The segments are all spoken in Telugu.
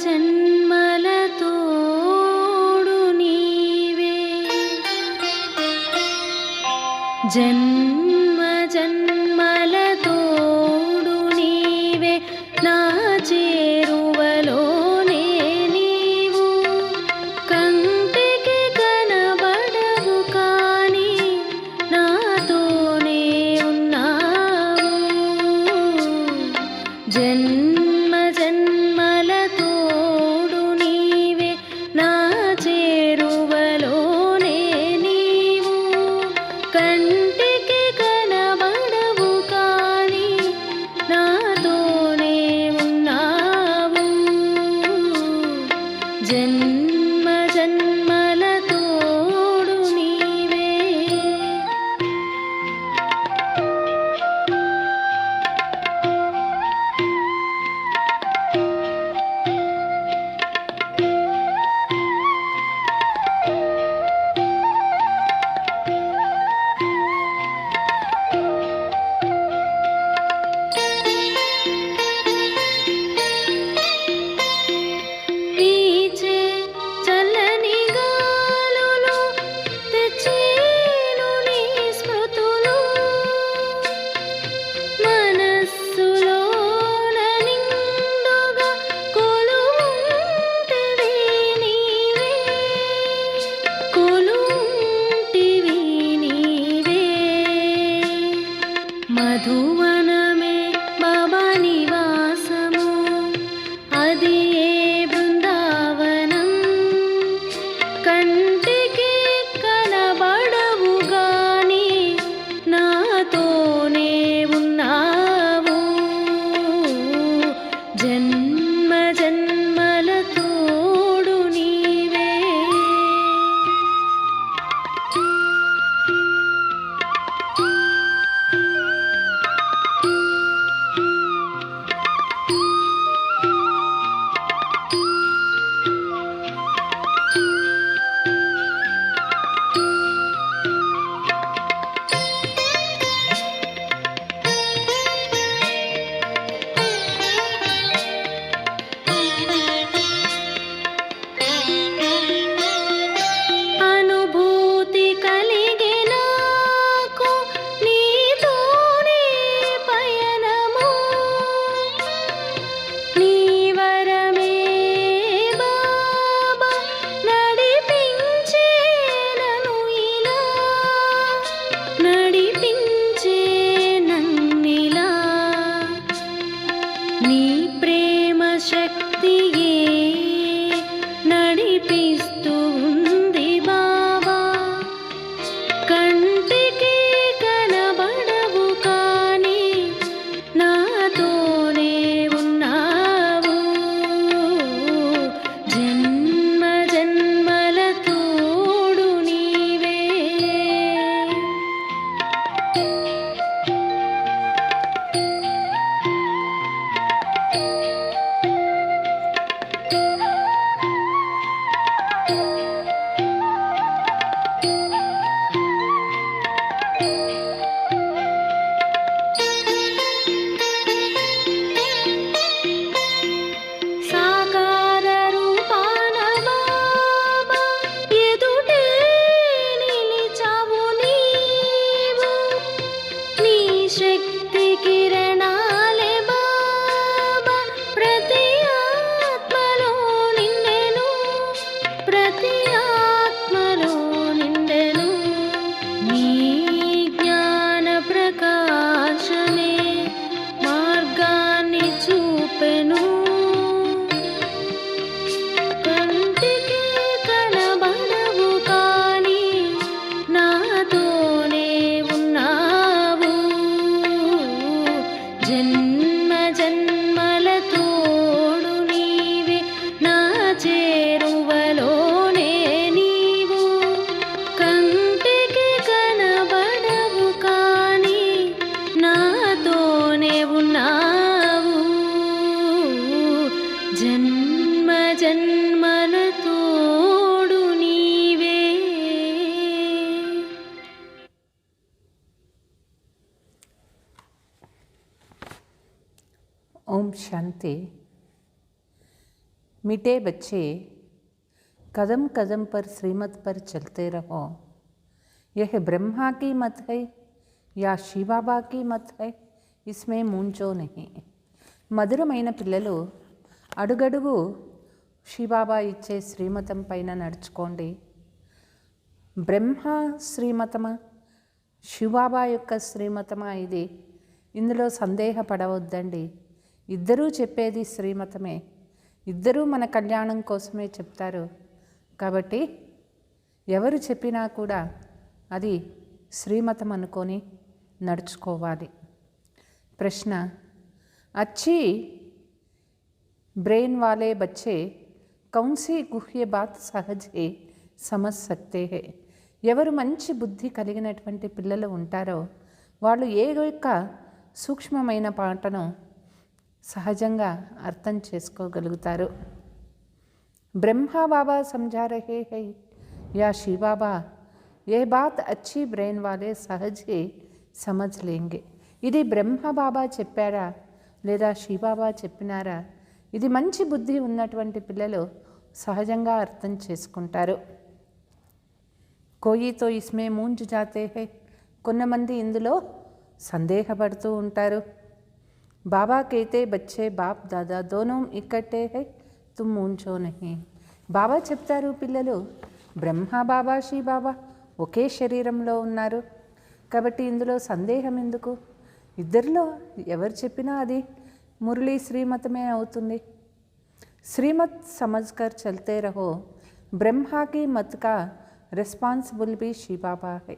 జన్మల తోడు నీవే జన్మ జన్మల తోడు నీవే నా చేరువలోనే నీవు కంటికి కనబడవు కానీ నాతోనే ఉన్నావు జన్మ జన్మల తోడు నీవే నా చేరువలోనే నీవు కంటికి కనబడవు కానీ నాతోనే ఉన్నావు జన్మ జన్మల తోడు నీవే వీచే చల్లని గాలులు తెచ్చేను నీ స్మృతులు మనస్సులోన నిండుగా కొలువుంటివి నీవే కొలువుంటివి నీవే మధువనమే బాబా నివాసము అది ఏ బృందావనం కంటికి కనబడవు గాని నాతోనే ఉన్నావు జన్మ జన్మల తోడు నీవే అనుభూతి కలిగే నాకు నీతోనే పయనము నీ వరమే బాబా నడిపించే నన్ను ఇలా నడిపించే నన్నిలా నీ ప్రేమ శక్తియే నడిపిస్తూ ఉంది బాబా కంటికి కనబడవు కానీ నాతోనే ఉన్నావు జన్మ జన్మల తోడు నీవే సాకార రూపాన బాబా ఎదుటే నిలిచావు నీవు నీ శక్తి కిరణాలే బాబా ప్రతి ఆత్మలో నిండెను ప్రతి ఆత్మలో నిండెను నీ జ్ఞాన ప్రకాశమే మార్గాన్ని చూపెను కంటికి కనబడవు కానీ నాతోనే ఉన్నావు జన్మ జన్మల తోడు నీవే నా చేరువలోనే నీవు కంటికి కనబడవు కానీ నాతోనే ఉన్నావు జన్మ జన్మల తోడు నీవే ఓం శాంతి. मीठे बच्चे कदम कदम पर श्रीमत पर चलते रहो। यह ब्रह्मा की मत है या शिव बाबा की मत है, इसमें मूंझो नहीं। మధురమైన పిల్లలు అడుగడుగు శివబాబా ఇచ్చే శ్రీమతం పైన నడుచుకోండి. బ్రహ్మ శ్రీమతమా శివబాబా యొక్క శ్రీమతమా ఇది? ఇందులో సందేహపడవద్దండి. ఇద్దరూ చెప్పేది శ్రీమతమే, ఇద్దరూ మన కళ్యాణం కోసమే చెప్తారు. కాబట్టి ఎవరు చెప్పినా కూడా అది శ్రీమతం అనుకొని నడుచుకోవాలి. ప్రశ్న, अच्छी ब्रेन वाले बच्चे कौन सी गुह्य बात सहज है समझ सकते हैं? ఎవరు మంచి బుద్ధి కలిగినటువంటి పిల్లలు ఉంటారో వాళ్ళు ఏ యొక్క సూక్ష్మమైన పాటను సహజంగా అర్థం చేసుకోగలుగుతారు. బ్రహ్మా బాబా समझा रहे हैं या शिव बाबा, ये बात अच्छी ब्रेन वाले सहज है समझ लेंगे. ఇది బ్రహ్మ బాబా చెప్పారా లేదా శివబాబా చెప్పినారా? ఇది మంచి బుద్ధి ఉన్నటువంటి పిల్లలు సహజంగా అర్థం చేసుకుంటారు. కోయి తో ఇస్మే మూంజ్ జాతే హై, కొంతమంది ఇందులో సందేహపడుతూ ఉంటారు. బాబా కైతే బచ్చే బాప్ దాదా దోనో ఇక్కట్టే హై తుమ్ మూంచో నహీ. బాబా చెప్తారు పిల్లలు బ్రహ్మ బాబా శివ బాబా ఒకే శరీరంలో ఉన్నారు, కాబట్టి ఇందులో సందేహం ఎందుకు? ఇద్దరిలో ఎవరు చెప్పినా అది మురళీ శ్రీమతమే అవుతుంది. శ్రీమత్ సమజ్కర్ చల్తే రహో, బ్రహ్మాకి మత్ కా రెస్పాన్సిబుల్ బి శివ బాబా హై.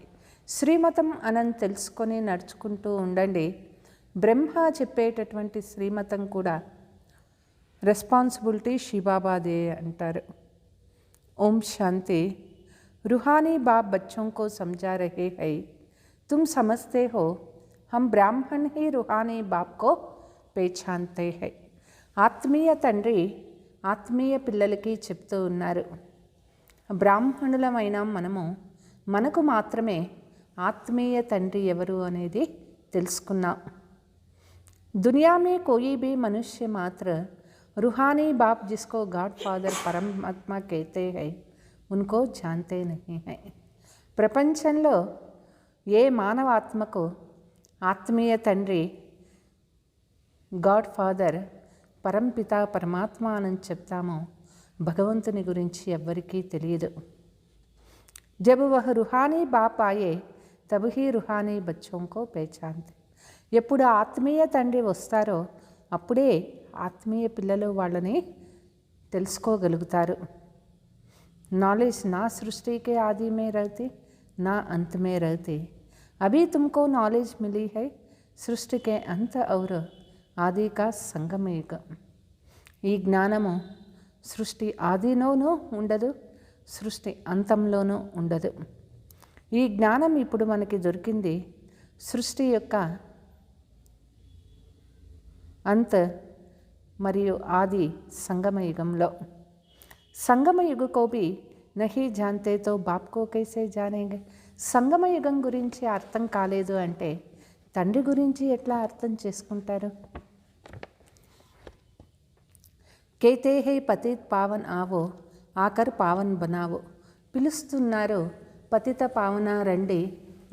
శ్రీమతం అని తెలుసుకొని నడుచుకుంటూ ఉండండి. బ్రహ్మ చెప్పేటటువంటి శ్రీమతం కూడా రెస్పాన్సిబిలిటీ శివ బాబాదే అంటారు. ఓం శాంతి. रूहानी बाप बच्चों को समझा रहे हैं, तुम समझते हो हम ब्राह्मण ही रूहानी बाप को पहचानते हैं. ఆత్మీయ తండ్రి ఆత్మీయ పిల్లలకి చెప్తూ ఉన్నారు, బ్రాహ్మణులమైన మనకు మాత్రమే ఆత్మీయ తండ్రి ఎవరు అనేది తెలుసుకున్నాం. दुनिया में कोई भी मनुष्य मात्र रूहानी बाप जिसको गॉड फादर परमात्मा कहते हैं उनको जानते नहीं हैं. ప్రపంచంలో ఏ మానవాత్మకు ఆత్మీయ తండ్రి గాడ్ ఫాదర్ పరంపిత పరమాత్మ అని చెప్తామో భగవంతుని గురించి ఎవ్వరికీ తెలియదు. జబ్ వహ్ రుహానీ బాప్ ఆయే తబ్ హీ రుహానీ బచ్చోं को పహచాన్తే. ఎప్పుడు ఆత్మీయ తండ్రి వస్తారో అప్పుడే ఆత్మీయ పిల్లలు వాళ్ళని తెలుసుకోగలుగుతారు. नॉलेज ना सृष्टि के आदि में रहती ना अंत में रहती. अभी तुमको नॉलेज मिली है सृष्टि के अंत और आदि का संगम युग. ఈ జ్ఞానము సృష్టి ఆదిలోనూ ఉండదు, సృష్టి అంతంలోనూ ఉండదు. ఈ జ్ఞానం ఇప్పుడు మనకి దొరికింది సృష్టి యొక్క అంత మరియు ఆది సంగమ యుగంలో. సంగమ యుగ को भी नहीं जानते तो बाप को कैसे जानेंगे? సంగమ యుగం గురించి అర్థం కాలేదు అంటే తండ్రి గురించి ఎట్లా అర్థం చేసుకుంటారు? कहते हैं पतित पावन आवो ఆకర్ పావన్ బనావో. పిలుస్తున్నారు, పతిత పావన రండి,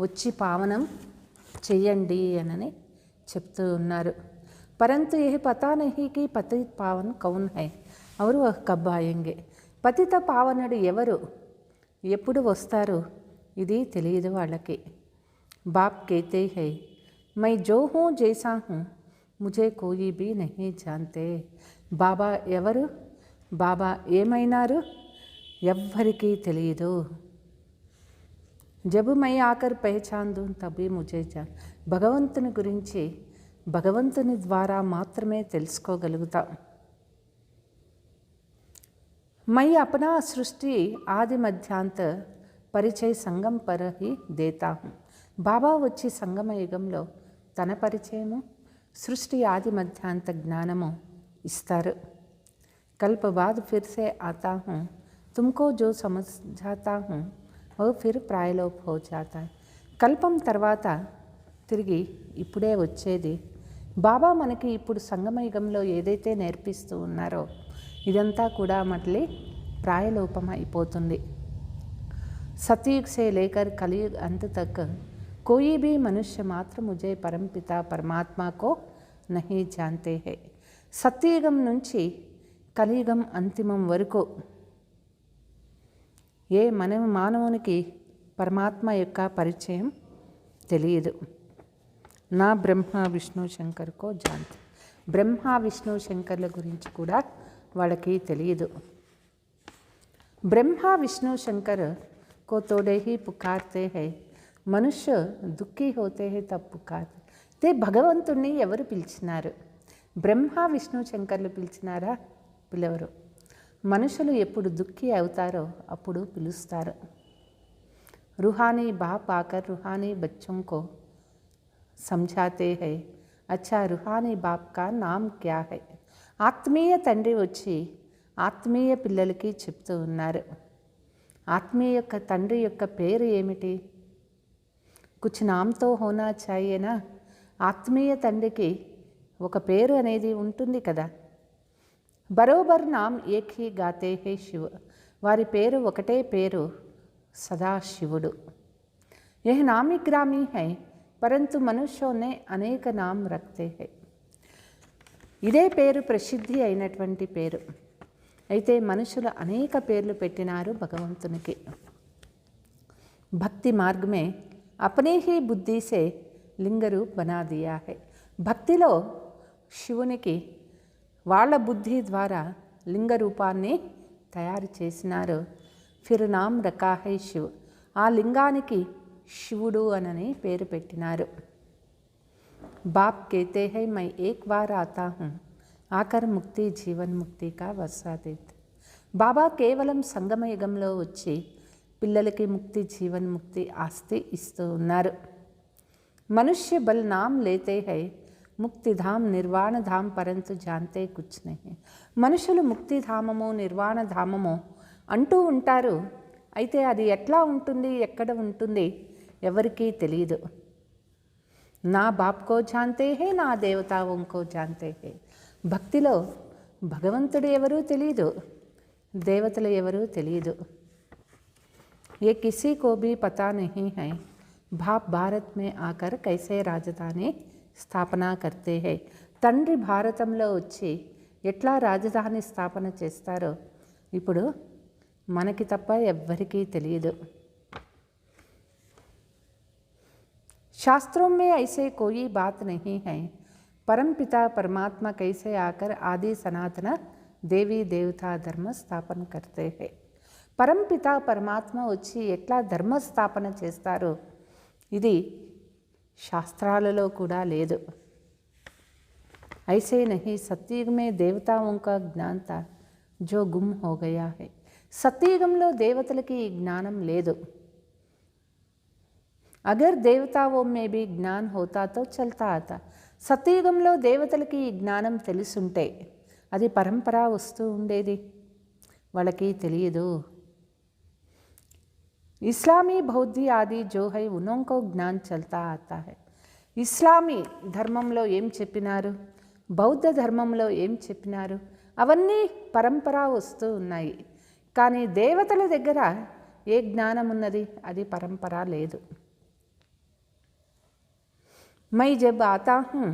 వచ్చి పావనం చెయ్యండి అని చెప్తూ ఉన్నారు. परंतु यह पता नहीं कि पतित पावन कौन है और वह कब आएंगे. పతిత పావనుడు ఎవరు, ఎప్పుడు వస్తారు, ఇది తెలియదు వాళ్ళకి. బాప్ कहते हैं मैं जो हूँ जैसा हूँ मुझे कोई भी नहीं जानते. బాబా ఎవరు, బాబా ఏమైనారు ఎవ్వరికీ తెలియదు. జబ్ మై ఆకర్ పహచాన్ దూ తబీ ముझे జాన్. భగవంతుని గురించి భగవంతుని ద్వారా మాత్రమే తెలుసుకోగలుగుతాం. मैं अपना सृष्टि आदि मध्यांत పరిచయ సంగం పర హి దేతా హూ. బాబా వచ్చి సంగమ యుగంలో తన పరిచయము సృష్టి ఆది మధ్యాంత జ్ఞానము ఇస్తారు. కల్ప బాద్ ఫిర్ సే ఆతా హూ, తుమ్కో జో సమझाता हूँ वो फिर प्रायलोप हो जाता है. కల్పం తర్వాత తిరిగి ఇప్పుడే వచ్చేది. బాబా మనకి ఇప్పుడు సంగమ యుగంలో ఏదైతే నేర్పిస్తూ ఉన్నారో ఇదంతా కూడా మళ్ళీ ప్రాయలోపం అయిపోతుంది. सतयुग से लेकर कलयुग अंत तक कोई भी मनुष्य मात्र मुझे परमपिता परमात्मा को नहीं जानते हैं. సత్యయుగం నుంచి కలియుగం అంతిమం వరకు ఏ మానవునికి పరమాత్మ యొక్క పరిచయం తెలియదు. నా బ్రహ్మ విష్ణు శంకర్కో జాంతి. బ్రహ్మ విష్ణు శంకర్ల గురించి కూడా వాళ్ళకి తెలియదు. బ్రహ్మ విష్ణు శంకర్ को तोड़े ही पुकारते हैं. మనుష్య దుఃఖీ హోతే హే తబ్ పుకార్తే. తే భగవంతుణ్ణి ఎవరు పిలిచినారు? బ్రహ్మ విష్ణు శంకర్లు పిలిచినారా? పిలవరు. మనుషులు ఎప్పుడు దుఃఖీ అవుతారో అప్పుడు పిలుస్తారు. रूहानी बाप आकर रूहानी बच्चों को समझाते हैं. अच्छा रूहानी बाप का नाम क्या है? ఆత్మీయ తండ్రి వచ్చి ఆత్మీయ పిల్లలకి చెప్తూ ఉన్నారు. ఆత్మీయ యొక్క తండ్రి యొక్క పేరు ఏమిటి? కుछ నామ్తో హోనా చాయేనా. ఆత్మీయ తండ్రికి ఒక పేరు అనేది ఉంటుంది కదా. బరోబర్ నామ్ ఏక్ హీ గాతే హే శివ. వారి పేరు ఒకటే పేరు, సదాశివుడు. యహ్ నామి గ్రామీ హై పరంతు మనుష్యోనే అనేక నామ్ రఖతే హై. ఇదే పేరు ప్రసిద్ధి అయినటువంటి పేరు. అయితే మనుషులు అనేక పేర్లు పెట్టినారు భగవంతునికి. భక్తి మార్గమే అపనే హీ బుద్ధి సే లింగ రూప్ బనా దియా హై. భక్తిలో శివునికి వాళ్ళ బుద్ధి ద్వారా లింగ రూపాన్ని తయారు చేసినారు. ఫిర్ నామ్ రఖా హై శివ్. ఆ లింగానికి శివుడు అనని పేరు పెట్టినారు. బాప్ कहते हैं मैं एक बार आता हूँ ఆకర్ ముక్తి జీవన్ ముక్తి కా వర్షాదేత్. బాబా కేవలం సంగమయుగంలో వచ్చి పిల్లలకి ముక్తి జీవన్ ముక్తి ఆస్తి ఇస్తూ ఉన్నారు. మనుష్య బల్ నామ్ లేతే హై ముక్తిధామ్ నిర్వాణధామ్ పరంతు జాంతే కుచ్ నహీ. మనుషులు ముక్తిధామము నిర్వాణధామము అంటూ ఉంటారు. అయితే అది ఎట్లా ఉంటుంది, ఎక్కడ ఉంటుంది ఎవరికీ తెలియదు. నా బాప్కో జాంతే హే నా దేవతాओंको జాంతే హే. భక్తిలో భగవంతుడు ఎవరూ తెలియదు, దేవతలు ఎవరూ తెలియదు. ये किसी को भी पता नहीं है बाप भारत में आकर कैसे राजधानी స్థాపన करते हैं. తండ్రి భారతంలో వచ్చి ఎట్లా రాజధాని స్థాపన చేస్తారో ఇప్పుడు మనకి తప్ప ఎవ్వరికీ తెలియదు. शास्त्रों में ऐसे कोई बात नहीं है परमपिता परमात्मा कैसे आकर आदि सनातन देवी देवता धर्म स्थापन करते हैं. పరంపిత పరమాత్మ వచ్చి ఎట్లా ధర్మస్థాపన చేస్తారో ఇది శాస్త్రాలలో కూడా లేదు. ऐसे नहीं सतयुग में देवताओं का ज्ञान था जो गुम हो गया है. సత్యయుగంలో దేవతలకి ఈ జ్ఞానం లేదు. అగర్ దేవతాओं में भी ज्ञान होता तो चलता आता. సత్యయుగంలో దేవతలకి ఈ జ్ఞానం తెలుసుంటే అది పరంపర వస్తూ ఉండేది. వాళ్ళకి తెలియదు. ఇస్లామీ బౌద్ధి ఆది జో హై ఉన్కో జ్ఞాన్ చల్తా ఆతా హై. ఇస్లామీ ధర్మంలో ఏం చెప్పినారు, బౌద్ధ ధర్మంలో ఏం చెప్పినారు అవన్నీ పరంపర వస్తూ ఉన్నాయి. కానీ దేవతల దగ్గర ఏ జ్ఞానం ఉన్నది, అది పరంపర లేదు. मैं जब आता हूँ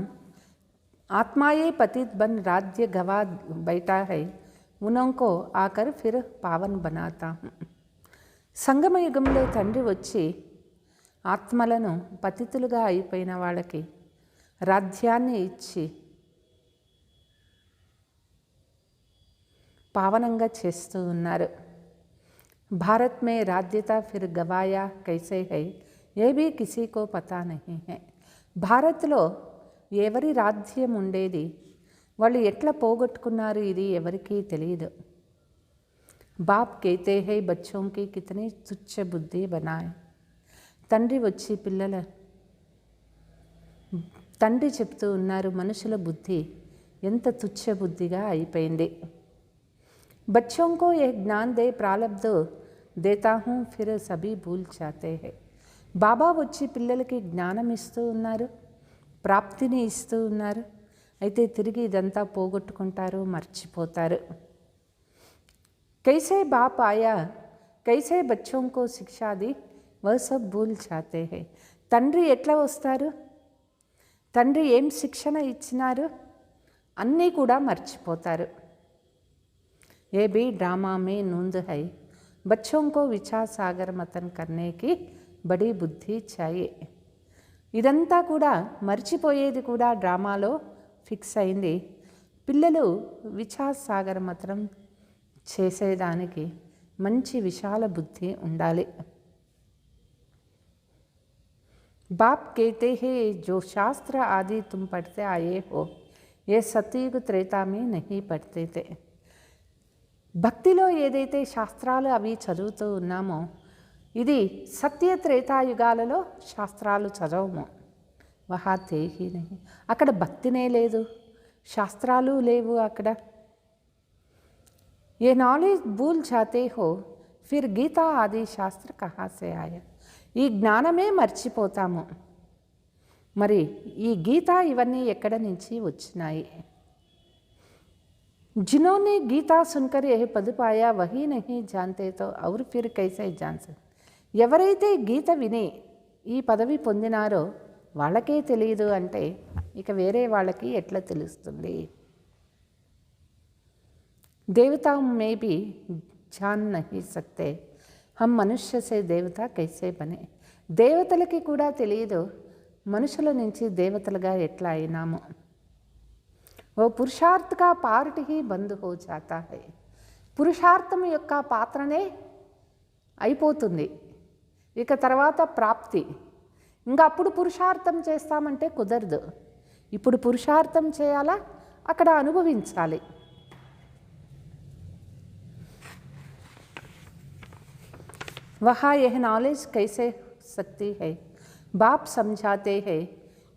आत्मा ये पतित बन राज्य गवा बैठा है उनको आकर फिर पावन बनाता हूँ. సంగమయుగంలో తండ్రి వచ్చి ఆత్మలను పతితులుగా అయిపోయిన వాళ్ళకి రాజ్యాన్ని ఇచ్చి పావనంగా చేస్తూ ఉన్నారు. భారత్ మే రాజ్యత ఫిర్ గవాయా కైసే హై ఏ భీ కిసీ కో పతా నహీ హై. భారత్లో ఎవరి రాజ్యం ఉండేది, వాళ్ళు ఎట్లా పోగొట్టుకున్నారు ఇది ఎవరికీ తెలియదు. బాప్ कहते हैं बच्चों की कितनी तुच्छ बुद्धि बनाए. తండ్రి వచ్చి తండ్రి చెప్తూ ఉన్నారు మనుషుల బుద్ధి ఎంత తుచ్చ బుద్ధిగా అయిపోయింది. बच्चों को यह ज्ञान दे प्रारब्ध देता हूँ फिर सभी भूल जाते हैं. బాబా వచ్చి పిల్లలకి జ్ఞానం ఇస్తూ ఉన్నారు, ప్రాప్తిని ఇస్తూ ఉన్నారు. అయితే తిరిగి ఇదంతా పోగొట్టుకుంటారు, మర్చిపోతారు. कैसे बाप आया, कैसे बच्चों को शिक्षा दी, वह सब भूल जाते हैं. తండ్రి ఎట్లా వస్తారు, తండ్రి ఏం శిక్షణ ఇచ్చినారు అన్నీ కూడా మర్చిపోతారు. ये भी ड्रामा में नूंद है. बच्चों को विचार सागर मतन करने की बड़ी बुद्धि चाहिए. ఇదంతా కూడా మర్చిపోయేది కూడా డ్రామాలో ఫిక్స్ అయింది. పిల్లలు విచార్ సాగర్ మతనం చేసేదానికి మంచి విశాల బుద్ధి ఉండాలి. बाप कहते हैं जो शास्त्र आदि तुम पढ़ते आए हो ये सतयुग त्रेता में नहीं पढ़ते थे. భక్తిలో ఏదైతే శాస్త్రాలు అవి చదువుతూ ఉన్నామో ఇది సత్య త్రేతాయుగాలలో శాస్త్రాలు చదవము. వహా తేహి నహి, అక్కడ భక్తినే లేదు, శాస్త్రాలు లేవు అక్కడ. ఏ నాలెడ్జ్ భూల్ జాతే హో ఫిర్ గీతా ఆది శాస్త్ర కహా సే ఆయా. ఈ జ్ఞానమే మర్చిపోతాము, మరి ఈ గీత ఇవన్నీ ఎక్కడ నుంచి వచ్చినాయి. जिन्होंने गीता सुनकर यह पद पाया वही नहीं जानते तो और फिर कैसे जान सकते. ఎవరైతే గీత విని ఈ పదవి పొందినారో వాళ్ళకే తెలియదు అంటే ఇక వేరే వాళ్ళకి ఎట్లా తెలుస్తుంది. देवता में भी जान नहीं सकते हम मनुष्य से देवता कैसे बने. దేవతలకి కూడా తెలియదు మనుషుల నుంచి దేవతలుగా ఎట్లా అయినాము. वो पुरुषार्थ का पार्ट ही बंद हो जाता है. పురుషార్థం యొక్క పాత్రనే అయిపోతుంది, ఇక తర్వాత ప్రాప్తి. ఇంకా అప్పుడు పురుషార్థం చేస్తామంటే కుదరదు. ఇప్పుడు పురుషార్థం చేయాలా, అక్కడ అనుభవించాలి. वहाँ यह नॉलेज कैसे सकती है. बाप समझाते हैं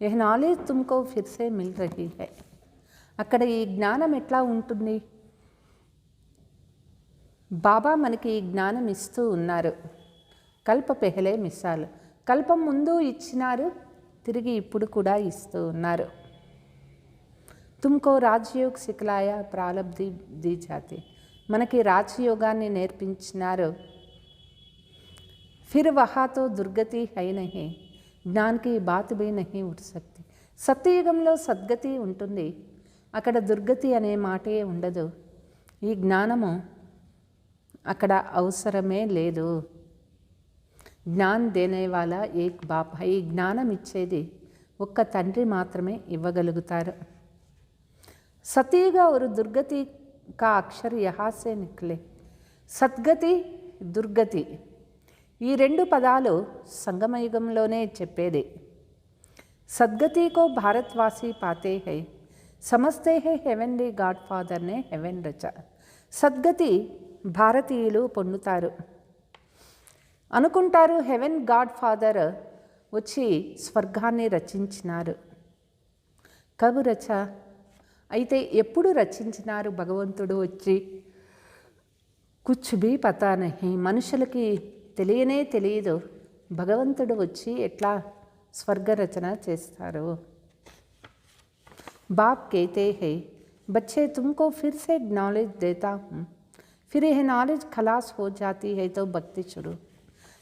यह नॉलेज तुमको फिर से मिल रही है. అక్కడ ఈ జ్ఞానం ఎట్లా ఉంటుంది, బాబా మనకి ఈ జ్ఞానం ఇస్తూ ఉన్నారు. కల్ప పెహలే మిసాల్, కల్పం ముందు ఇచ్చినారు, తిరిగి ఇప్పుడు కూడా ఇస్తూ ఉన్నారు. తుమ్కో రాజయోగ్ సిఖలాయా ప్రాలబ్ధి दी जाती. మనకి రాజయోగాన్ని నేర్పించినారు. फिर वहाँ तो दुर्गति है नहीं, ज्ञान की बात भी नहीं उठ सकती. సత్యయుగంలో సద్గతి ఉంటుంది, అక్కడ దుర్గతి అనే మాటే ఉండదు. ఈ జ్ఞానము అక్కడ అవసరమే లేదు. జ్ఞాన్ దేనేవాలా ఏక్ బాప్ హై. ఈ జ్ఞానం ఇచ్చేది ఒక్క తండ్రి మాత్రమే ఇవ్వగలుగుతారు. సతయుగ और दुर्गति का अक्षर यहाँ से निकले. సద్గతి దుర్గతి ఈ రెండు పదాలు సంగమయుగంలోనే చెప్పేది. సద్గతి को भारतवासी पाते हैं, समझते हैं हेवनली गाड फादर ने हेवन रचा. సద్గతి భారతీయులు పొందుతారు, అనుకుంటారు హెవెన్ గాడ్ ఫాదర్ వచ్చి స్వర్గాన్ని రచించినారు. కబు రచ, అయితే ఎప్పుడు రచించినారు భగవంతుడు వచ్చి, కుచ్ భీ పతా నహీ. మనుషులకి తెలియనే తెలియదు భగవంతుడు వచ్చి ఎట్లా స్వర్గ రచన చేస్తారు. बाप कहते हैं बच्चे तुमको फिर से नॉलेज देता हूँ, फिर यह नॉलेज खलास हो जाती है तो भक्ति शुरू.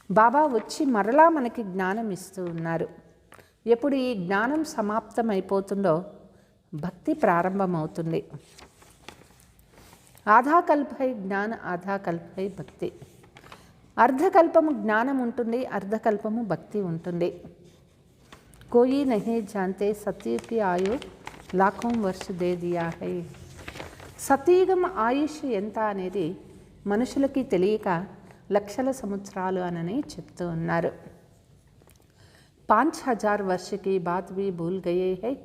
బాబా వచ్చి మరలా మనకి జ్ఞానం ఇస్తూ ఉన్నారు. ఎప్పుడు ఈ జ్ఞానం సమాప్తం అయిపోతుందో భక్తి ప్రారంభమవుతుంది. ఆధా కల్పై జ్ఞాన ఆధా కల్పై భక్తి. అర్ధకల్పము జ్ఞానం ఉంటుంది, అర్ధకల్పము భక్తి ఉంటుంది. कोई नहीं जानते सतयुग की आयु लाखों वर्ष दे दिया है. సతయుగం ఆయుష్ ఎంత అనేది మనుషులకి తెలియక లక్షల సంవత్సరాలు అని చెప్తూ ఉన్నారు. 5000 वर्ष की बात भी भूल गए हैं,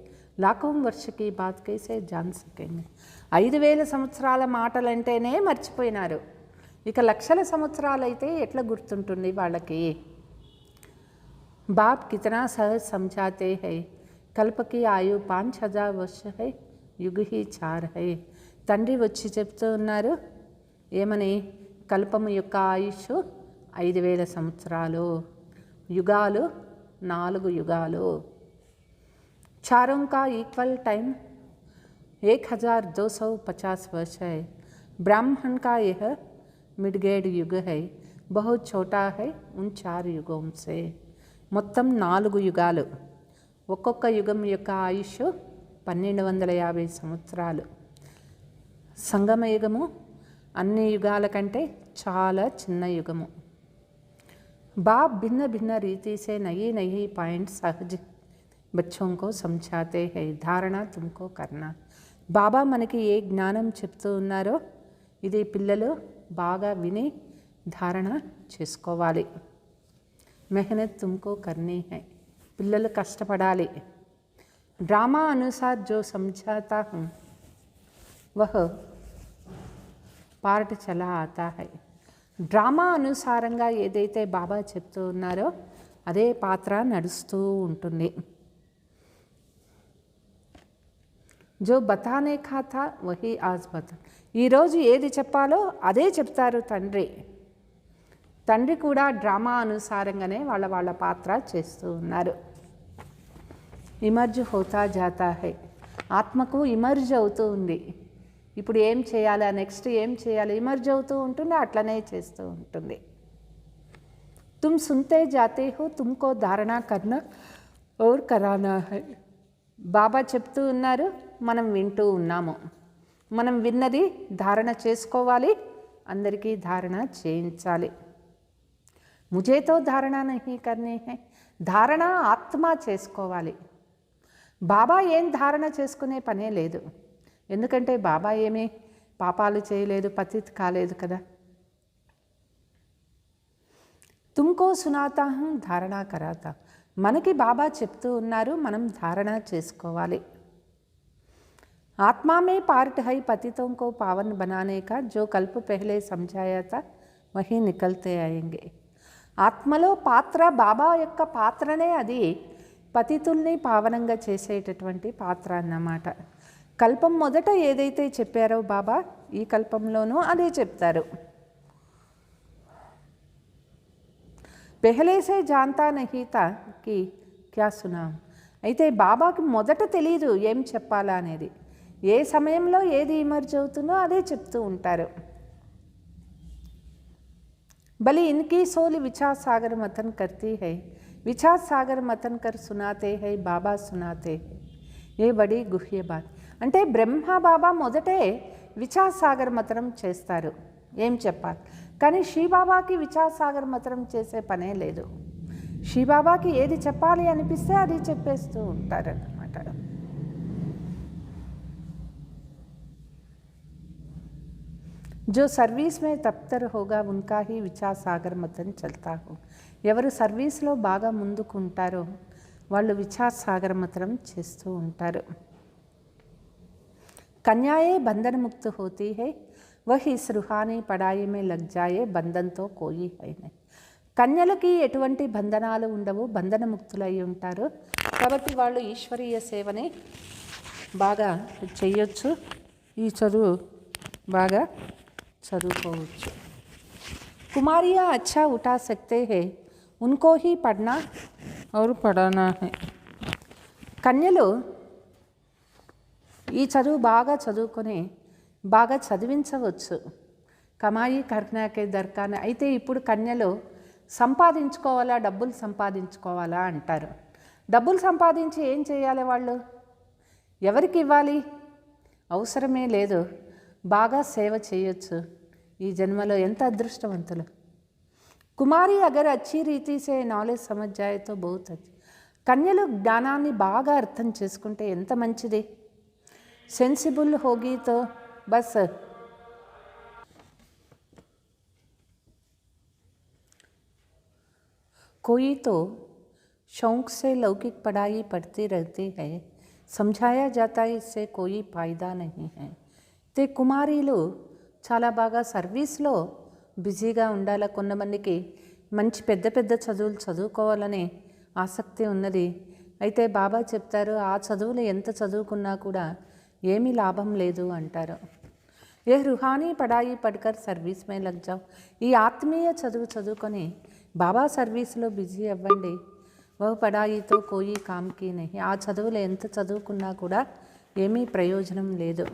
लाखों वर्ष की बात कैसे जान सकेंगे. 5000 సంవత్సరాల మాటలంటేనే మర్చిపోయినారు, ఇక లక్షల సంవత్సరాలైతే ఎట్లా గుర్తుంటుంది వాళ్ళకి. बाप कितना सहज समझाते हैं, कल्प की आयु 5000 वर्ष है, युग ही 4 है. తండ్రి వచ్చి చెప్తూ ఉన్నారు ఏమని, కల్పము యొక్క ఆయుష్ 5000 సంవత్సరాలు, యుగాలు 4 యుగాలు. चारों का इक्वल टाइम 1250 वर्ष है. ब्राह्मण का यह मिडगेड युग है, बहुत छोटा है उन 4 युगों से. మొత్తం 4 యుగాలు. ఒక్కొక్క యుగం యొక్క ఆయుష్ 1250 సంవత్సరాలు. సంగమ యుగము అన్ని యుగాల కంటే చాలా చిన్న యుగము. बाप भिन्न भिन्न रीति से नई नई पॉइंट सहज बच्चों को समझाते हैं. धारणा तुमको करना. బాబా మనకి ఏ జ్ఞానం చెప్తూ ఉన్నారో ఇది పిల్లలు బాగా విని ధారణ చేసుకోవాలి. మెహనత్ తుమ్కో కర్నీ హై. పిల్లలు కష్టపడాలి. డ్రామా అనుసార్ జో సమझाता हूँ वह పార్ట్ చలా ఆతా హై. డ్రామా అనుసారంగా ఏదైతే బాబా చెప్తూ ఉన్నారో అదే పాత్ర నడుస్తూ ఉంటుంది. జో బతానే కా థా వహీ ఆజ్ బతా. ఈరోజు ఏది చెప్పాలో అదే చెప్తారు తండ్రి. తండ్రి కూడా డ్రామా అనుసారంగానే వాళ్ళ పాత్ర చేస్తూ ఉన్నారు. ఇమర్జ్ హోతా జాతా హై. ఆత్మకు ఇమర్జ్ అవుతూ ఉంది. ఇప్పుడు ఏం చేయాలా, నెక్స్ట్ ఏం చేయాలి, ఇమర్జ్ అవుతూ ఉంటుంది, అట్లనే చేస్తూ ఉంటుంది. తుమ్ సున్తే జాతే హో, తుమ్కో ధారణా కర్నా ఔర్ కరానా హై. బాబా చెప్తూ ఉన్నారు, మనం వింటూ ఉన్నాము. మనం విన్నది ధారణ చేసుకోవాలి, అందరికీ ధారణ చేయించాలి. ముజేతో ధారణ నహీ కర్నీ హై. ధారణ ఆత్మ చేసుకోవాలి. బాబా ఏం ధారణ చేసుకునే పనే లేదు. ఎందుకంటే బాబా ఏమీ పాపాలు చేయలేదు, పతిత్ కాలేదు కదా. తుమ్కో సునాతా హూం ధారణా కరాతా. మనకి బాబా చెప్తూ ఉన్నారు, మనం ధారణ చేసుకోవాలి. आत्मा में पार्ट है पतितों को पावन बनाने का. जो कल्प पहले समझाया था वही निकलते आएंगे. ఆత్మలో పాత్ర బాబా యొక్క పాత్రనే. అది పతితుల్ని పావనంగా చేసేటటువంటి పాత్ర అన్నమాట. కల్పం మొదట ఏదైతే చెప్పారో బాబా ఈ కల్పంలోనూ అదే చెప్తారు. పెహలే సే జాంతా నహీ తా కి క్యా సునాం. అయితే బాబాకి మొదట తెలియదు ఏం చెప్పాలా అనేది. ఏ సమయంలో ఏది ఇమర్జ్ అవుతుందో అదే చెప్తూ ఉంటారు. భలి ఇన్కీ సోలి విచార్ సాగర్ మథన్ కర్తీ హై. విచార్ సాగర్ మథన్ కర్ సునాతే హై, బాబా సునాతే హై. ఏ బడి గుహ్య బాత్. అంటే బ్రహ్మ బాబా మొదటే విచార్ సాగర్ మథనం చేస్తారు, ఏం చెప్పాలి. కానీ శ్రీబాబాకి విచార్ సాగర్ మథనం చేసే పనే లేదు. శ్రీబాబాకి ఏది చెప్పాలి అనిపిస్తే అది చెప్పేస్తూ ఉంటారన్నమాట. जो सर्विस में तप्तर होगा उनका ही विचार सागर मथन चलता हो. ఎవరు సర్వీస్లో బాగా ముందుకుంటారో వాళ్ళు విచార్ సాగర్ మథనం చేస్తూ ఉంటారు. कन्याएं बंधन मुक्त होती है, वह इस रूहानी पढ़ाई में लग जाए, बंधन तो कोई है नहीं. కన్యలకి ఎటువంటి బంధనాలు ఉండవు, బంధన ముక్తులై ఉంటారు. కాబట్టి వాళ్ళు ఈశ్వరీయ సేవని బాగా చేయొచ్చు, ఈ చదువు బాగా చదువుకోవచ్చు. కుమారియా అచ్చా ఉఠా సక్తే హై, ఉన్కో హీ పढ़ना और पढ़ाना है. కన్యలు ఈ చదువు బాగా చదువుకొని బాగా చదివించవచ్చు. కమాయి కర్నాకే దర్కాన. అయితే ఇప్పుడు కన్యలు సంపాదించుకోవాలా, డబ్బులు సంపాదించుకోవాలా అంటారు. డబ్బులు సంపాదించి ఏం చేయాలి వాళ్ళు? ఎవరికి ఇవ్వాలి? అవసరమే లేదు, బాగా సేవ చేయొచ్చు. ఈ జన్మలో ఎంత అదృష్టవంతులు. కుమారి అగర్ అచ్చి రీతి సే నాలెడ్జ్ సమझ जाए तो बहुत अच्छी. కన్యలు జ్ఞానాన్ని బాగా అర్థం చేసుకుంటే ఎంత మంచిది. సెన్సిబుల్ హోగి తో బస్. कोई तो शौक से लौकिक पढ़ाई पढ़ती रहती है, समझाया जाता है इससे कोई फायदा नहीं है. ते కుమారీలు చాలా బాగా సర్వీస్లో బిజీగా ఉండాలి. కొంతమందికి మంచి పెద్ద పెద్ద చదువులు చదువుకోవాలని ఆసక్తి ఉన్నది. అయితే బాబా చెప్తారు, ఆ చదువులు ఎంత చదువుకున్నా కూడా ఏమీ లాభం లేదు అంటారు. ఏ రుహానీ పడాయి పడకర్ సర్వీస్ మే లగ్ జావ్. ఈ ఆత్మీయ చదువు చదువుకొని బాబా సర్వీస్లో బిజీ అవ్వండి. ఓ పడాయితో కోయి కామ్కి నహి. ఆ చదువులు ఎంత చదువుకున్నా కూడా ఏమీ ప్రయోజనం లేదు.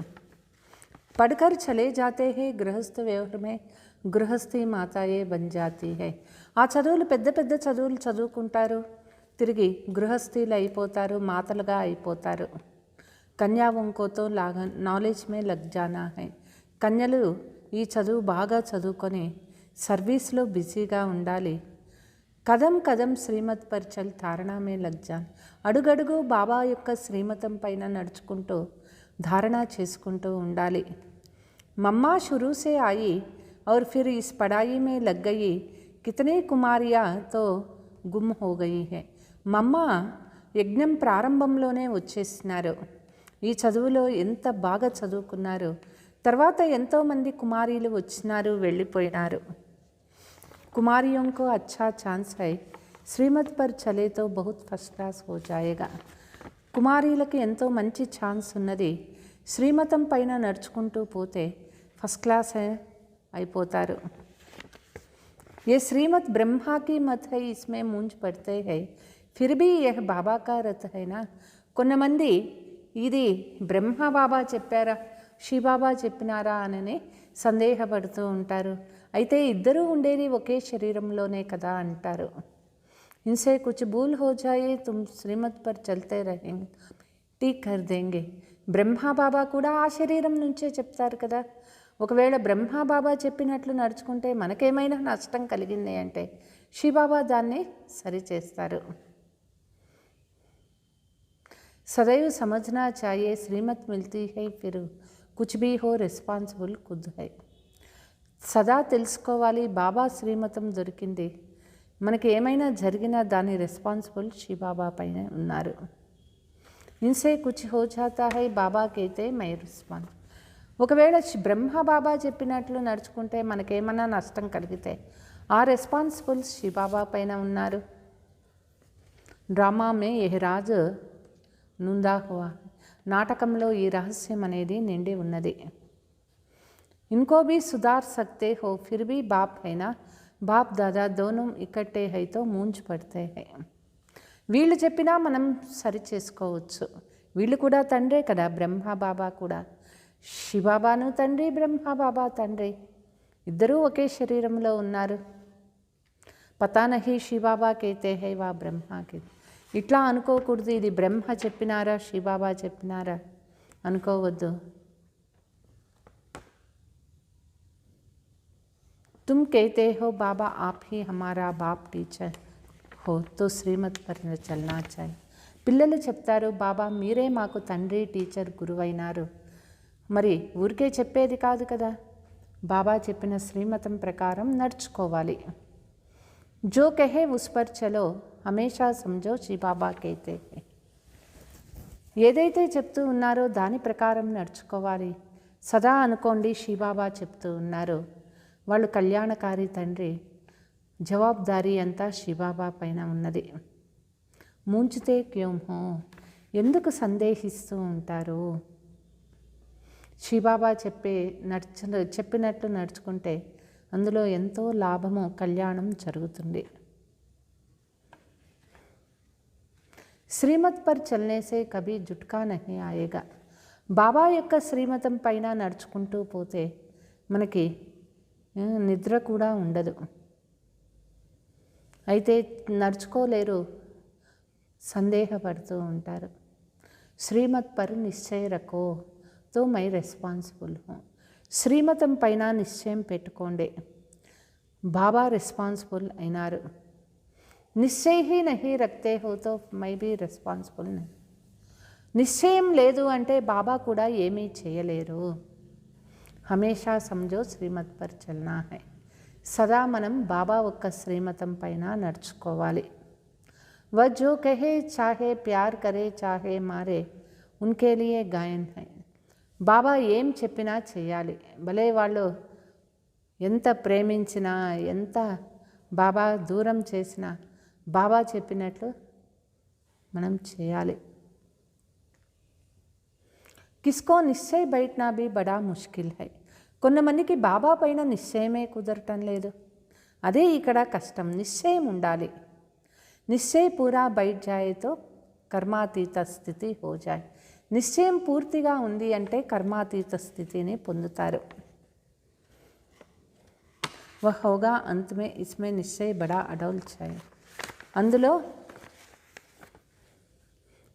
पढ़कर चले जाते हैं गृहस्थ व्यवहार में గృహస్థి మాతాయే బన్ జాతీ హై. ఆ చదువులు పెద్ద పెద్ద చదువులు చదువుకుంటారు, తిరిగి గృహస్థీలు అయిపోతారు, మాతలుగా అయిపోతారు. కన్యావంకోతో లాగా నాలెడ్జ్ మే లగ్ జానా హై. కన్యలు ఈ చదువు బాగా చదువుకొని సర్వీస్లో బిజీగా ఉండాలి. కదం కదం శ్రీమత్ పర్ చల్ ధారణా మే లగ్ జాన్. అడుగడుగు బాబా యొక్క శ్రీమతం పైన నడుచుకుంటూ ధారణ చేసుకుంటూ ఉండాలి. మమ్మా शुरू से आई और फिर इस पढ़ाई में लग गई, कितने कुमारियाँ तो गुम हो गई है. మమ్మ యజ్ఞం ప్రారంభంలోనే వచ్చేసినారు. ఈ చదువులో ఎంత బాగా చదువుకున్నారు, తర్వాత ఎంతోమంది కుమారీలు వచ్చినారు, వెళ్ళిపోయినారు. కుమారిयों को अच्छा चांस है, శ్రీమత్ పర్ చలే తో బహుత్ ఫస్ట్ క్లాస్ హో జాయేగా. కుమారీలకు ఎంతో మంచి ఛాన్స్ ఉన్నది. శ్రీమతం పైన నడుచుకుంటూ పోతే ఫస్ట్ క్లాస్ అయిపోతారు. ये श्रीमत ब्रह्मा की मत है, इसमें मूंझ पड़ते हैं, फिर भी यह बाबा का रथ है ना. కొంతమంది ఇది బ్రహ్మ బాబా చెప్పారా, శివబాబా చెప్పినారా అని సందేహపడుతూ ఉంటారు. అయితే ఇద్దరూ ఉండేది ఒకే శరీరంలోనే కదా అంటారు. इनसे कुछ भूल हो जाए तुम श्रीमत पर चलते रहेंगे ठीक कर देंगे. బ్రహ్మ బాబా కూడా ఆ శరీరం నుంచే చెప్తారు కదా. ఒకవేళ బ్రహ్మ బాబా చెప్పినట్లు నడుచుకుంటే మనకేమైనా నష్టం కలిగింది అంటే శివబాబా దాన్ని సరిచేస్తారు. సదైవ్ సమझना चाहिए श्रीमत मिलती है फिर कुछ भी हो రెస్పాన్సిబుల్ खुद है. సదా తెలుసుకోవాలి బాబా శ్రీమతం దొరికింది, మనకి ఏమైనా జరిగినా దాని రెస్పాన్సిబుల్ శివబాబా పైన ఉన్నారు. ఇన్సే కుచ్ హో జాతా హై బాబా కైతే మై రెస్పాన్స్. ఒకవేళ బ్రహ్మ బాబా చెప్పినట్లు నడుచుకుంటే మనకేమన్నా నష్టం కలిగితే ఆ రెస్పాన్సిబుల్ శివబాబా పైన ఉన్నారు. డ్రామా మే యహ్ రాజ్ నుందా హువా. నాటకంలో ఈ రహస్యం అనేది నిండి ఉన్నది. इनको भी सुधार सकते हो, फिर भी बाप है ना, बाप दादा दोनों इकट्ठे है तो मूंझ पड़ते हैं. వీళ్ళు చెప్పినా మనం సరి చేసుకోవచ్చు. వీళ్ళు కూడా తండ్రే కదా, బ్రహ్మ బాబా కూడా. శివబాబాను తండ్రి, బ్రహ్మ బాబా తండ్రి, ఇద్దరూ ఒకే శరీరంలో ఉన్నారు. పతా నహీ శివబాబా కైతే హై వా బ్రహ్మకి. ఇట్లా అనుకోకూడదు, ఇది బ్రహ్మ చెప్పినారా శివబాబా చెప్పినారా అనుకోవద్దు. तुम कहते हो बाबा आप ही हमारा बाप टीचर हो तो श्रीमत पर चलना चाहिए. పిల్లలు చెప్తారు బాబా మీరే మాకు తండ్రి టీచర్ గురువైనారు, మరి ఊరికే చెప్పేది కాదు కదా, బాబా చెప్పిన శ్రీమతం ప్రకారం నడుచుకోవాలి. जो कहे उस पर चलो हमेशा समझो श्री बाबा कहते हैं. ఏదైతే చెప్తూ ఉన్నారో దాని ప్రకారం నడుచుకోవాలి. సదా అనుకోండి శివబాబా చెప్తూ ఉన్నారు, వాళ్ళు కళ్యాణకారి తండ్రి, జవాబుదారీ అంతా శివబాబా పైన ఉన్నది. ముంచితే క్యోం హో, ఎందుకు సందేహిస్తూ ఉంటారు. శివబాబా చెప్పినట్లు నడుచుకుంటే అందులో ఎంతో లాభము, కళ్యాణం జరుగుతుంది. శ్రీమత్ పర్ చల్నే సే కభీ జుట్కా నహీ ఆయేగా. బాబా యొక్క శ్రీమతం పైన నడుచుకుంటూ పోతే మనకి నిద్ర కూడా ఉండదు. అయితే నడుచుకోలేరు, సందేహపడుతూ ఉంటారు. శ్రీమత్ పర్ నిశ్చయ రఖో తో మై రెస్పాన్సిబుల్ హూ. శ్రీమతం పైన నిశ్చయం పెట్టుకోండి, బాబా రెస్పాన్సిబుల్ అయినారు. నిశ్చయ హీ నహీ రఖతే హో తో మై బీ రెస్పాన్సిబుల్ నహీ. నిశ్చయం లేదు అంటే బాబా కూడా ఏమీ చేయలేరు. హమేషా సమझो శ్రీమత్ పర్ చల్నా హై. సదా మనం బాబా ఒక్క శ్రీమతం పైన నడుచుకోవాలి. వह जो कहे चाहे प्यार करे चाहे मारे उनके लिए गायन है. బాబా ఏం చెప్పినా చేయాలి. భలే వాళ్ళు ఎంత ప్రేమించినా, ఎంత బాబా దూరం చేసినా బాబా చెప్పినట్లు మనం చేయాలి. కిస్కో నిశ్చయ బయటనా బి బడా ముష్కిల్ హై. కొంతమందికి బాబా పైన నిశ్చయమే కుదరటం లేదు, అదే ఇక్కడ కష్టం. నిశ్చయం ఉండాలి. నిశ్చయ పూరా బయట జాయే తో కర్మాతీత స్థితి హో జాయ్. నిశ్చయం పూర్తిగా ఉంది అంటే కర్మాతీత స్థితిని పొందుతారు. వహ్ హోగా అంతమే ఇస్మే నిశ్చయ బడా అడౌల్ ఛాయ్.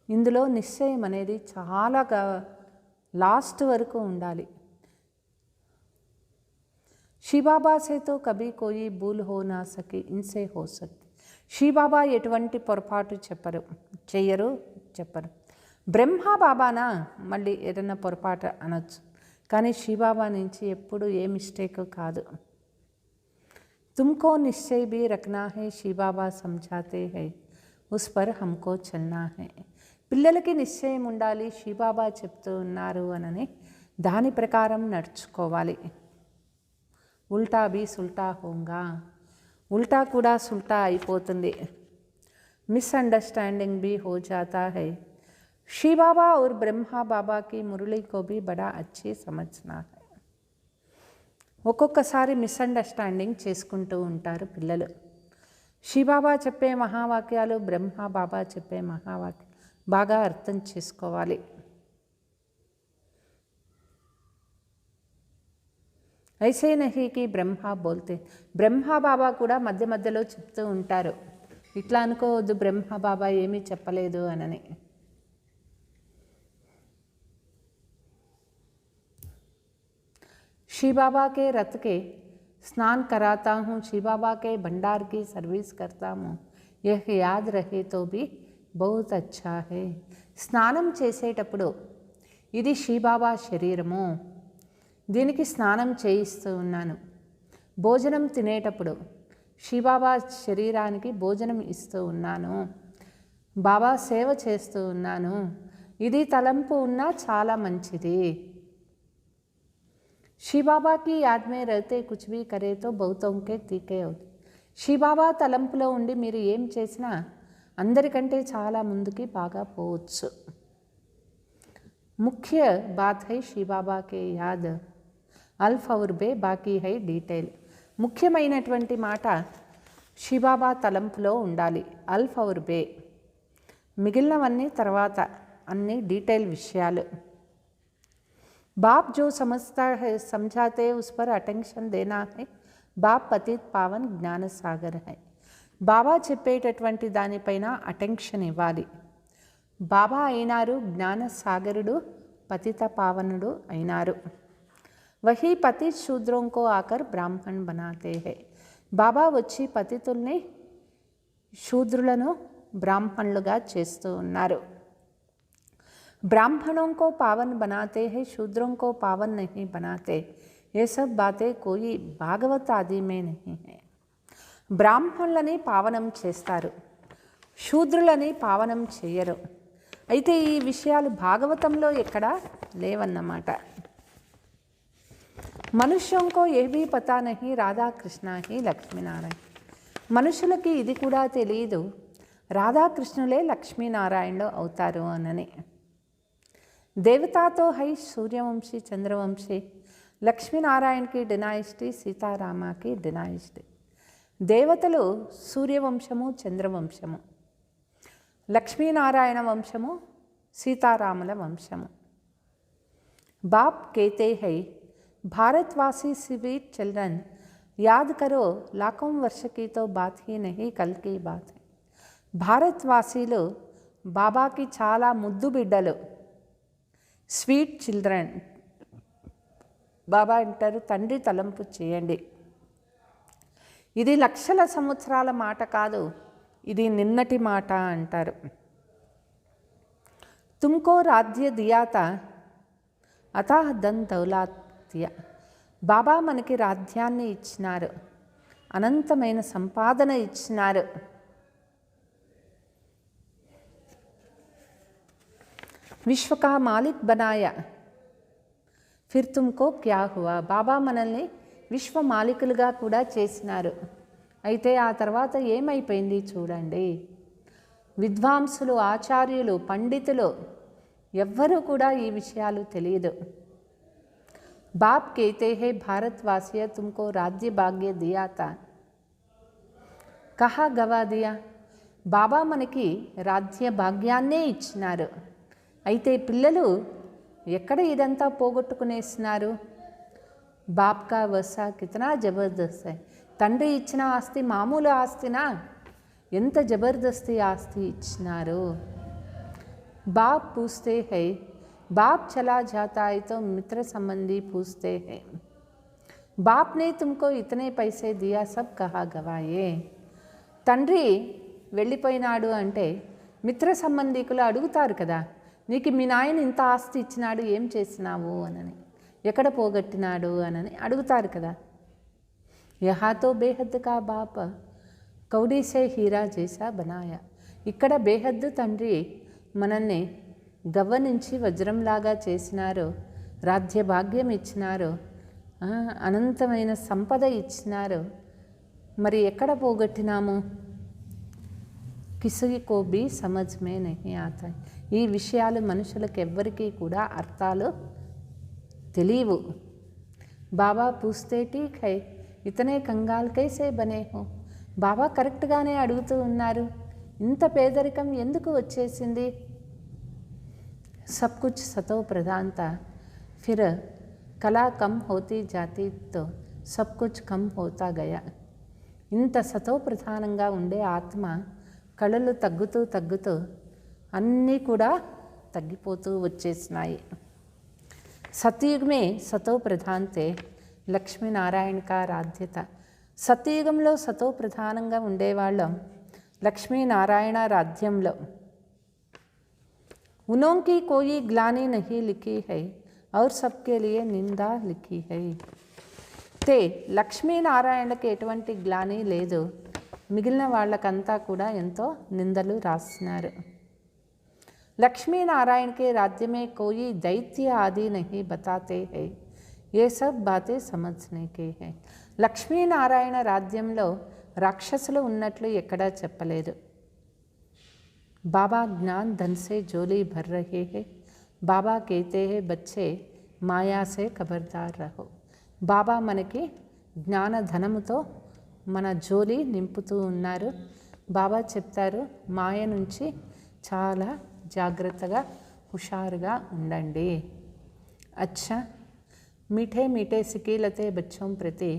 ఇందులో నిశ్చయం అనేది చాలా లాస్ట్ వరకు ఉండాలి. శివబాబా సేతో కభీ కోయి భూల్ హో నా సకి ఇన్సే హో సక్తి. శివబాబా ఎటువంటి పొరపాటు చెయ్యరు. బ్రహ్మ బాబానా మళ్ళీ ఏదైనా పొరపాటు అనొచ్చు, కానీ శివబాబా నుంచి ఎప్పుడు ఏ మిస్టేక్ కాదు. తుమ్కో నిశ్చయ భీ రఖనా హై, శివబాబా సమఝాతే హై, ఉస్ పర్ హమ్కో చల్నా హై. పిల్లలకి నిశ్చయం ఉండాలి, శివబాబా చెప్తూ ఉన్నారు అనని దాని ప్రకారం నడుచుకోవాలి. ఉల్టా భీ సుల్టా హోంగా, ఉల్టా కూడా సుల్టా అయిపోతుంది. మిస్అండర్స్టాండింగ్ भी हो जाता है. शिव बाबा और ब्रह्मा बाबा की मुरली को भी बड़ा अच्छी समझना है. ఒక్కొక్కసారి మిస్అండర్స్టాండింగ్ చేసుకుంటూ ఉంటారు పిల్లలు. శివబాబా చెప్పే మహావాక్యాలు, బ్రహ్మ బాబా చెప్పే మహావాక్యాలు బాగా అర్థం చేసుకోవాలి. ఐసే నహీ కి బ్రహ్మ బోల్తే, బ్రహ్మ బాబా కూడా మధ్య మధ్యలో చెప్తూ ఉంటారు. ఇట్లా అనుకోవద్దు బ్రహ్మ బాబా ఏమీ చెప్పలేదు అనని. शिव बाबा के रथ के स्नान कराता हूँ, शिव बाबा के भंडार की सर्विस करता हूँ, यह याद रहे तो भी बहुत अच्छा है. స్నానం చేసేటప్పుడు ఇది శివబాబా శరీరము, దీనికి స్నానం చేయిస్తూ ఉన్నాను. భోజనం తినేటప్పుడు శివబాబా శరీరానికి భోజనం ఇస్తూ ఉన్నాను. బాబా సేవ చేస్తూ ఉన్నాను. ఇది తలంపు ఉన్నా చాలా మంచిది. శివబాబా की याद में रहते कुछ भी करे तो बहुतों के तीखे होते. శివబాబా తలంపులో ఉండి మీరు ఏం చేసినా అందరికంటే చాలా ముందుకి బాగా పోవచ్చు. ముఖ్య బాత్ హై శివబాబా కే యాద్, అల్ఫ్ ఔర్ బే బాకీ హై డీటెయిల్. ముఖ్యమైనటువంటి మాట శివబాబా తలంపులో ఉండాలి, అల్ఫ్ ఔర్ బే. మిగిలినవన్నీ తర్వాత, అన్ని డీటెయిల్ విషయాలు. बाप जो समझता है समझाते है उस पर अटेंशन देना है. बाप पतित पावन జ్ఞాన సాగర్ है. బాబా చెప్పేటటువంటి దానిపైన అటెన్షన్ ఇవ్వాలి. బాబా అయినారు జ్ఞాన సాగరుడు, పతిత పావనుడు అయినారు. వహీ పతిత్ శూద్రోं को आकर బ్రాహ్మణ్ बनाते हैं. బాబా వచ్చి పతితుల్ని, శూద్రులను బ్రాహ్మణులుగా చేస్తూ ఉన్నారు. ब्राह्मणों को पावन बनाते हैं, शूद्रों को पावन नहीं बनाते. ये सब बातें कोई भागवत आदि में नहीं है. బ్రాహ్మణులని పావనం చేస్తారు, శూద్రులని పావనం చేయరు. అయితే ఈ విషయాలు భాగవతంలో ఎక్కడా లేవన్నమాట. మనుష్యం కో ఏ భీ పతా నహీ రాధాకృష్ణ హీ లక్ష్మీనారాయణ. మనుషులకి ఇది కూడా తెలియదు రాధాకృష్ణులే లక్ష్మీనారాయణులు అవుతారు అనని. देवता तो है सूर्यवंशी चंद्रवंशी, లక్ష్మీనారాయణ की डिनाइस्टी, సీతారామ की डिनाइस्टी. దేవతలు సూర్యవంశము, చంద్రవంశము. లక్ష్మీనారాయణ వంశము, సీతారాముల వంశము. బాప్ कहते हैं भारतवासी स्वीट चिल्ड्रन याद करो लाखों वर्ष की तो बात ही नहीं कल की बात है. భారతవాసీలు బాబాకి చాలా ముద్దు బిడ్డలు, స్వీట్ చిల్డ్రన్. బాబా అంటారు తండ్రి తలంపు చేయండి. ఇది లక్షల సంవత్సరాల మాట కాదు, ఇది నిన్నటి మాట అంటారు. తుమ్కో రాజ్య దియాత అతాహ్ ధన్ దౌలాత్ దియా. బాబా మనకి రాజ్యాన్ని ఇచ్చినారు, అనంతమైన సంపాదన ఇచ్చినారు. విశ్వ కా మాలిక్ బనాయా ఫిర్ తుమ్కో క్యా హువా. బాబా మనల్ని విశ్వ మాలికులుగా కూడా చేసినారు. అయితే ఆ తర్వాత ఏమైపోయింది చూడండి. విద్వాంసులు, ఆచార్యులు, పండితులు ఎవ్వరూ కూడా ఈ విషయాలు తెలియదు. బాప్ कहते हैं भारतवासिया तुमको राज्य भाग्य दिया था, कहा गवा दिया. బాబా మనకి రాజ్య భాగ్యాన్నే ఇచ్చినారు, అయితే పిల్లలు ఎక్కడ ఇదంతా పోగొట్టుకునేస్తున్నారు? బాప్ కా వసా కితనా జబర్దస్త్ హై. తండ్రి ఇచ్చిన ఆస్తి మామూలు ఆస్తినా? ఎంత జబర్దస్తి ఆస్తి ఇచ్చినారు. बाप पूछते हैं, बाप चला जाता है तो मित्र संबंधी पूछते हैं, बाप ने तुमको इतने पैसे दिया सब कहाँ गवाए. తండ్రి వెళ్ళిపోయినాడు అంటే మిత్ర సంబంధికులు అడుగుతారు కదా, నీకు మీ నాయన ఇంత ఆస్తి ఇచ్చినాడు, ఏం చేసినావు అనని, ఎక్కడ పోగొట్టినాడు అనని అడుగుతారు కదా. యహా తో బేహద్ కా బాప్ కౌడీ సే హీరా జైసా బనాయా. ఇక్కడ బేహద్దు తండ్రి మనల్ని గవ్వ నుంచి వజ్రంలాగా చేసినారు, రాజ్య భాగ్యం ఇచ్చినారు, అనంతమైన సంపద ఇచ్చినారు. మరి ఎక్కడ పోగొట్టినాము? కిసి కో భీ సమజ్ మే నహీ ఆతా. ఈ విషయాలు మనుషులకు ఎవ్వరికీ కూడా అర్థాలు తెలియవు. బాబా పూస్తే ఠీక్ హై, ఇతనే కంగాల్ కైసే బనే హో. బాబా కరెక్ట్గానే అడుగుతూ ఉన్నారు, ఇంత పేదరికం ఎందుకు వచ్చేసింది? सब कुछ सतो प्रधानता, फिर कला कम होती जाती तो सब कुछ कम होता गया. ఇంత సతో ప్రధానంగా ఉండే ఆత్మ కళలు తగ్గుతూ తగ్గుతూ అన్నీ కూడా తగ్గిపోతూ వచ్చేసినాయి. సతయుగమే సతో ప్రధానతే లక్ష్మీనారాయణ కా రాధ్యత. సతయుగంలో సతో ప్రధానంగా ఉండేవాళ్ళం లక్ష్మీనారాయణ రాజ్యంలో. उनकी कोई ग्लानी नहीं लिखी है और सबके लिए निंदा लिखी है. తే లక్ష్మీనారాయణకి ఎటువంటి గ్లాని లేదు, మిగిలిన వాళ్ళకంతా కూడా ఎంతో నిందలు రాస్తున్నారు. లక్ష్మీనారాయణ के राज्य में कोई दैत्य आदि नहीं बताते हैं, ये सब बातें समझने के हैं. లక్ష్మీనారాయణ రాజ్యంలో రాక్షసులు ఉన్నట్లు ఎక్కడా చెప్పలేదు. बाबा ज्ञान धन से झोली भर रहे हैं. बाबा कहते हैं बच्चे माया से खबरदार रहो. బాబా మనకి జ్ఞాన ధనముతో మన జోలి నింపుతూ ఉన్నారు. బాబా చెప్తారు, మాయ నుంచి చాలా జాగ్రత్తగా హుషారుగా ఉండండి. अच्छा मीठे मीठे सिकीलते बच्चों प्रति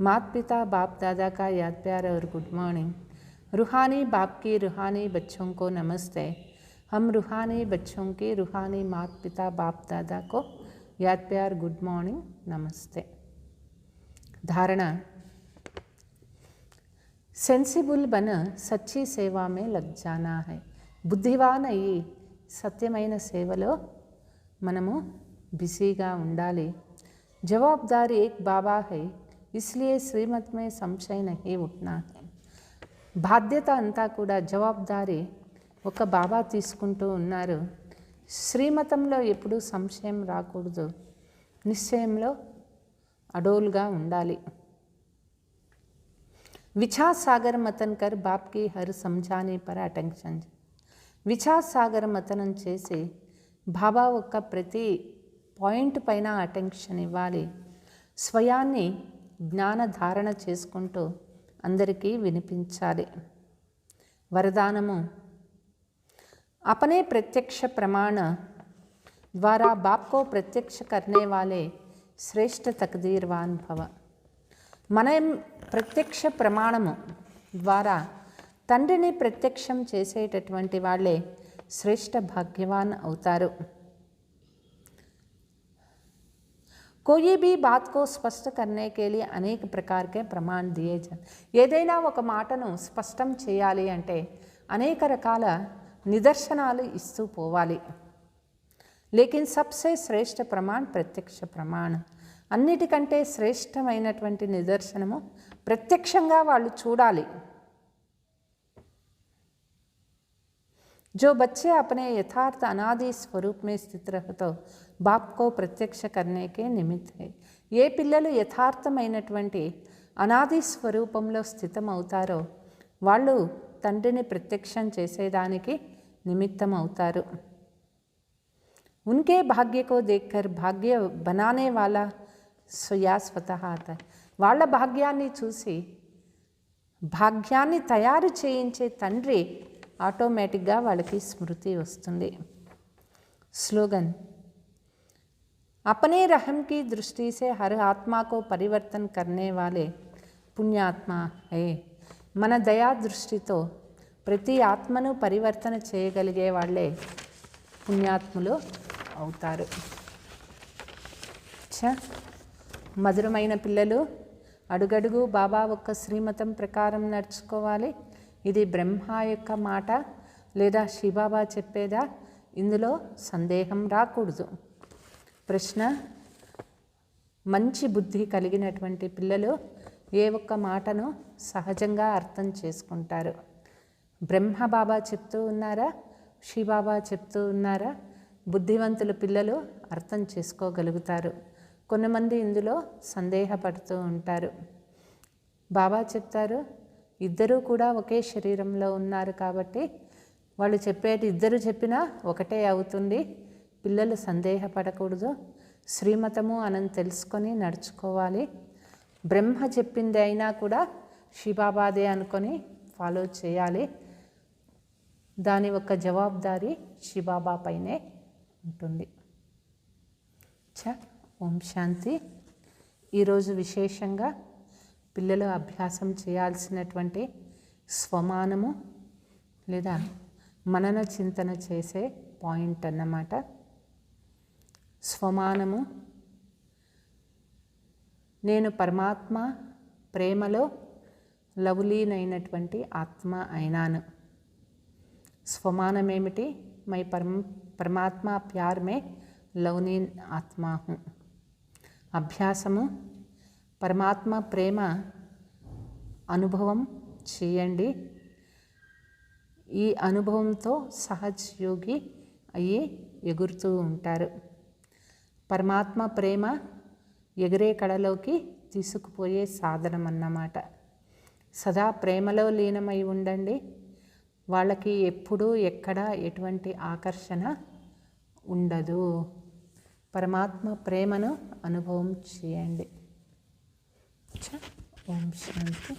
माता पिता बाप दादा का याद प्यार और गुड मॉर्निंग. रूहानी बाप की रूहानी बच्चों को नमस्ते. हम रूहानी बच्चों की रूहानी माता पिता बाप दादा को याद प्यार गुड मॉर्निंग नमस्ते. धारणा, सेंसिबल बन सच्ची सेवा में लग जाना है. బుద్ధివాన్ అయ్యి సత్యమైన సేవలో మనము బిజీగా ఉండాలి. జవాబుదారీ ఏక్ బాబా है इसलिए श्रीमत में संशय नहीं उठना है. బాధ్యత అంతా కూడా జవాబుదారీ ఒక బాబా తీసుకుంటూ ఉన్నారు. శ్రీమతంలో ఎప్పుడూ సంశయం రాకూడదు, నిశ్చయంలో అడోలుగా ఉండాలి. विचार सागर मतन कर बाप की हर समझाने पर अटेंशन. విచార్ సాగర్ మతనం చేసి బాబా ఒక్క ప్రతి పాయింట్ పైన అటెన్షన్ ఇవ్వాలి. స్వయాన్ని జ్ఞాన ధారణ చేసుకుంటూ అందరికీ వినిపించాలి. వరదానము, अपने प्रत्यक्ष प्रमाण द्वारा बाप को प्रत्यक्ष करने वाले श्रेष्ठ तकदीरवान भव. మనం ప్రత్యక్ష ప్రమాణము ద్వారా తండ్రిని ప్రత్యక్షం చేసేటటువంటి వాళ్ళే శ్రేష్ఠ భాగ్యవాన్ అవుతారు. कोई भी बात को स्पष्ट करने के लिए అనేక प्रकार के प्रमाण दिए जाते. ఏదైనా ఒక మాటను స్పష్టం చేయాలి అంటే అనేక రకాల నిదర్శనాలు ఇస్తూ పోవాలి. లేకిన్ సబ్సే శ్రేష్ఠ ప్రమాణ ప్రత్యక్ష ప్రమాణ. అన్నిటికంటే శ్రేష్టమైనటువంటి నిదర్శనము ప్రత్యక్షంగా వాళ్ళు చూడాలి. जो बच्चे अपने यथार्थ अनादि स्वरूप में स्थित रहते बाप को प्रत्यक्ष करने के निमित्त है. ఏ పిల్లలు యథార్థమైనటువంటి అనాది స్వరూపంలో స్థితమవుతారో వాళ్ళు తండ్రిని ప్రత్యక్షం చేసేదానికి నిమిత్తం అవుతారు. उनके भाग्य को देखकर भाग्य बनाने वाला स्वया स्वतः आता है. వాళ్ళ భాగ్యాన్ని చూసి భాగ్యాన్ని తయారు చేయించే తండ్రి ఆటోమేటిక్గా వాళ్ళకి స్మృతి వస్తుంది. स्लोगन, अपने रहम की दृष्टि से हर आत्मा को परिवर्तन करने वाले పుణ్యాత్మ హే. మన దయా దృష్టితో ప్రతి ఆత్మను పరివర్తన చేయగలిగే వాళ్ళే పుణ్యాత్ములు అవుతారు. మధురమైన పిల్లలు, అడుగడుగు బాబా ఒక్క శ్రీమతం ప్రకారం నడుచుకోవాలి. ఇది బ్రహ్మ యొక్క మాట లేదా శివబాబా చెప్పేదా? ఇందులో సందేహం రాకూడదు. ప్రశ్న, మంచి బుద్ధి కలిగినటువంటి పిల్లలు ఏ ఒక్క మాటను సహజంగా అర్థం చేసుకుంటారు. బ్రహ్మ బాబా చెప్తూ ఉన్నారా, శివబాబా చెప్తూ ఉన్నారా? బుద్ధివంతుల పిల్లలు అర్థం చేసుకోగలుగుతారు. కొంతమంది ఇందులో సందేహపడుతూ ఉంటారు. బాబా చెప్తారు, ఇద్దరూ కూడా ఒకే శరీరంలో ఉన్నారు కాబట్టి వాళ్ళు చెప్పేది ఇద్దరు చెప్పినా ఒకటే అవుతుంది. పిల్లలు సందేహపడకూడదు. శ్రీమతము అని తెలుసుకొని నడుచుకోవాలి. బ్రహ్మ చెప్పింది అయినా కూడా శివబాబాదే అనుకొని ఫాలో చేయాలి. దాని యొక్క జవాబుదారీ శివబాబా పైనే ఉంటుంది. ఓం శాంతి. ఈరోజు విశేషంగా పిల్లలు అభ్యాసం చేయాల్సినటువంటి స్వమానము లేదా మనన చింతన చేసే పాయింట్ అన్నమాట. స్వమానము, నేను పరమాత్మ ప్రేమలో లవలీనైనటువంటి ఆత్మ అయినాను. స్వమానం ఏమిటి? మై పరమాత్మ ప్యార్ మే లవలీన్ ఆత్మా హూ. అభ్యాసము, పరమాత్మ ప్రేమ అనుభవం చేయండి. ఈ అనుభవంతో సహజ్ యోగి అయ్యి ఎగురుతూ ఉంటారు. పరమాత్మ ప్రేమ ఎగిరే కడలోకి తీసుకుపోయే సాధనం అన్నమాట. సదా ప్రేమలో లీనమై ఉండండి. వాళ్ళకి ఎప్పుడూ ఎక్కడ ఎటువంటి ఆకర్షణ ఉండదు. పరమాత్మ ప్రేమను అనుభవం చేయండి. ఓం శాంతి.